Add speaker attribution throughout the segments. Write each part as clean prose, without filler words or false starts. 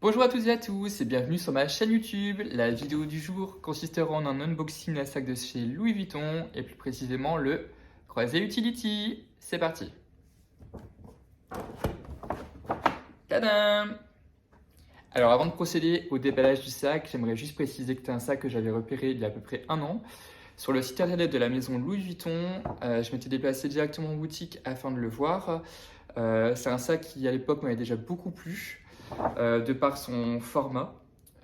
Speaker 1: Bonjour à toutes et à tous et bienvenue sur ma chaîne YouTube. La vidéo du jour consistera en un unboxing d'un sac de chez Louis Vuitton et plus précisément le Croisé Utility. C'est parti. Tadam! Alors avant de procéder au déballage du sac, j'aimerais juste préciser que c'est un sac que j'avais repéré il y a à peu près un an. Sur le site internet de la maison Louis Vuitton, je m'étais déplacé directement en boutique afin de le voir. C'est un sac qui à l'époque m'avait déjà beaucoup plu. De par son format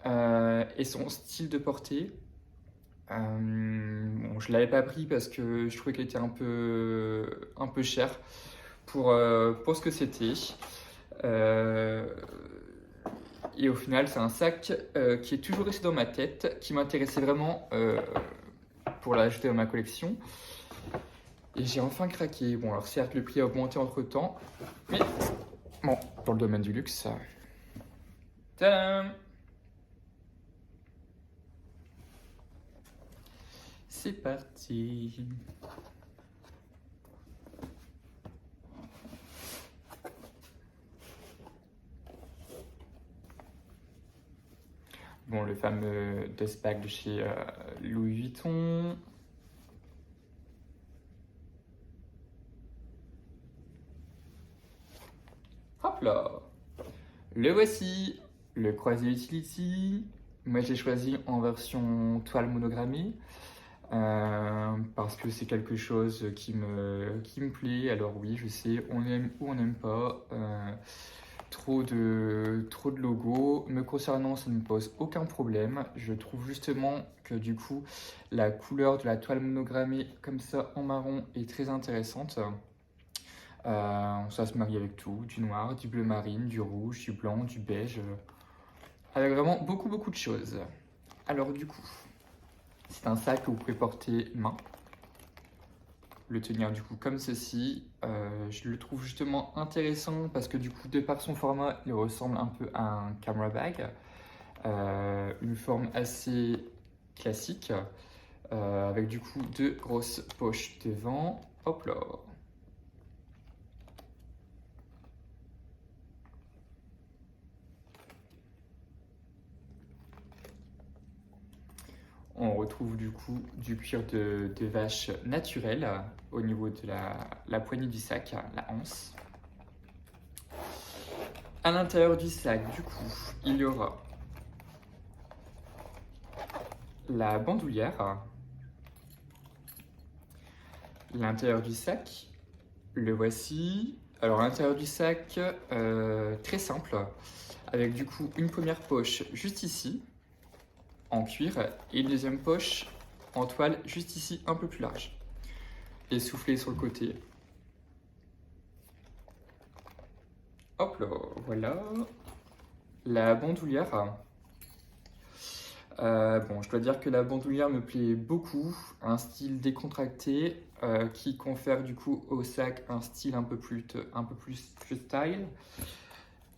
Speaker 1: et son style de portée. Bon, je ne l'avais pas pris parce que je trouvais qu'il était un peu cher pour ce que c'était. Euh, et au final, c'est un sac qui est toujours resté dans ma tête, qui m'intéressait vraiment pour l'ajouter dans ma collection. Et j'ai enfin craqué. Bon, alors certes, le prix a augmenté entre temps, mais bon, dans le domaine du luxe, tadam! C'est parti. Bon, le fameux dust bag de chez Louis Vuitton. Hop là. Le voici, le Croisé Utility. Moi, j'ai choisi en version toile monogrammée parce que c'est quelque chose qui me plaît. Alors oui, je sais, on aime ou on n'aime pas. Trop de logos. Me concernant, ça ne me pose aucun problème. Je trouve justement que du coup, la couleur de la toile monogrammée comme ça en marron est très intéressante. Ça se marie avec tout, du noir, du bleu marine, du rouge, du blanc, du beige, avec vraiment beaucoup de choses. Alors du coup, c'est un sac que vous pouvez porter main, le tenir du coup comme ceci. Je le trouve justement intéressant parce que du coup, de par son format, il ressemble un peu à un camera bag, une forme assez classique, avec du coup deux grosses poches devant. Hop là. On retrouve du coup du cuir de vache naturel au niveau de la poignée du sac, la anse. À l'intérieur du sac, du coup, il y aura la bandoulière, l'intérieur du sac, le voici. Alors à l'intérieur du sac, très simple, avec du coup une première poche juste ici, en cuir, et une deuxième poche en toile juste ici, un peu plus large. Essoufflé sur le côté. Hop là, voilà. La bandoulière. Bon, je dois dire que la bandoulière me plaît beaucoup, un style décontracté qui confère du coup au sac un style un peu plus style.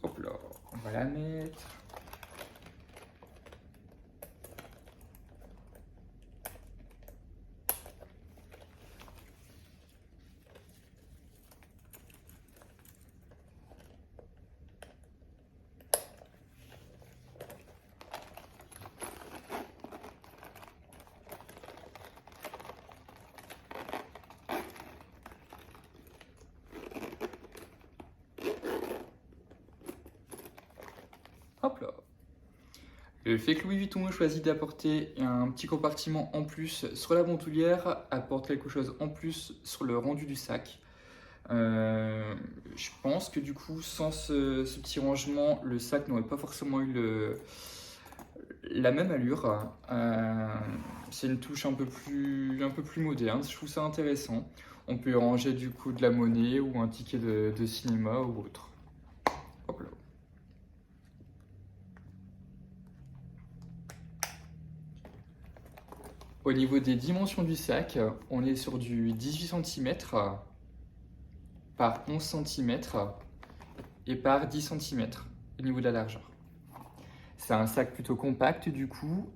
Speaker 1: Hop là, on va la mettre. Hop là. Le fait que Louis Vuitton ait choisi d'apporter un petit compartiment en plus sur la bandoulière apporte quelque chose en plus sur le rendu du sac. Je pense que du coup, sans ce petit rangement, le sac n'aurait pas forcément eu la même allure. C'est une touche un peu plus moderne. Je trouve ça intéressant. On peut y ranger du coup de la monnaie ou un ticket de cinéma ou autre. Hop là. Au niveau des dimensions du sac, on est sur du 18 cm par 11 cm et par 10 cm au niveau de la largeur. C'est un sac plutôt compact du coup,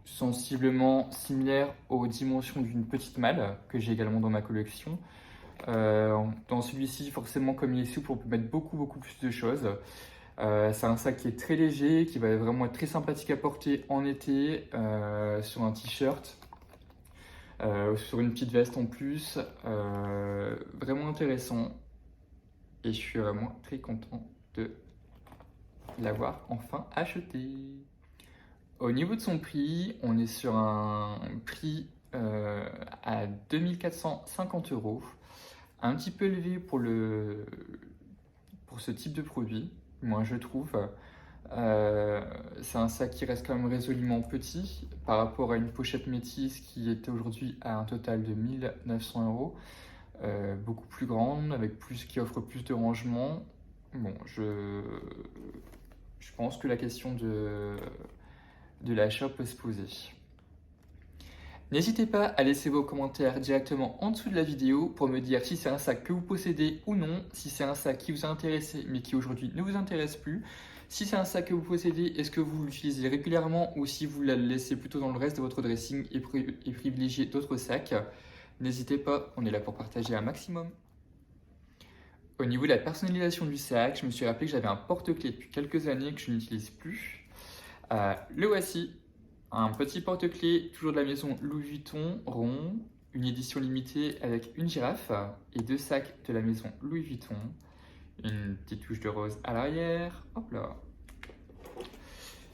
Speaker 1: sensiblement similaire aux dimensions d'une petite malle que j'ai également dans ma collection. Dans celui-ci, forcément, comme il est souple, on peut mettre beaucoup plus de choses. C'est un sac qui est très léger, qui va vraiment être très sympathique à porter en été, sur un t-shirt, sur une petite veste en plus. Vraiment intéressant. Et je suis vraiment très content de l'avoir enfin acheté. Au niveau de son prix, on est sur un prix à 2450 €. Un petit peu élevé pour ce type de produit, moi je trouve. C'est un sac qui reste quand même résolument petit par rapport à une pochette métisse qui était aujourd'hui à un total de 1900 €. Beaucoup plus grande, qui offre plus de rangement. Bon, je pense que la question de l'achat peut se poser. N'hésitez pas à laisser vos commentaires directement en dessous de la vidéo pour me dire si c'est un sac que vous possédez ou non, si c'est un sac qui vous a intéressé mais qui aujourd'hui ne vous intéresse plus. Si c'est un sac que vous possédez, est-ce que vous l'utilisez régulièrement ou si vous la laissez plutôt dans le reste de votre dressing et privilégiez d'autres sacs. N'hésitez pas, on est là pour partager un maximum. Au niveau de la personnalisation du sac, je me suis rappelé que j'avais un porte-clés depuis quelques années que je n'utilise plus. Le voici. Un petit porte-clés, toujours de la maison Louis Vuitton, rond, une édition limitée avec une girafe et 2 sacs de la maison Louis Vuitton. Une petite touche de rose à l'arrière, hop là.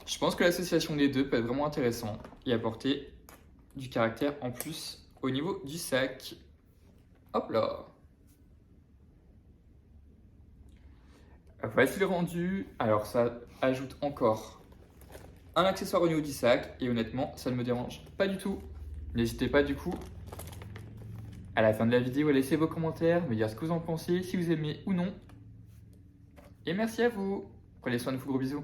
Speaker 1: Je pense que l'association des deux peut être vraiment intéressant et apporter du caractère en plus au niveau du sac. Hop là. Voici le rendu. Alors ça ajoute encore un accessoire au niveau du sac et honnêtement ça ne me dérange pas du tout. N'hésitez pas du coup à la fin de la vidéo à laisser vos commentaires, me dire ce que vous en pensez, si vous aimez ou non. Et merci à vous. Prenez soin de vous, gros bisous.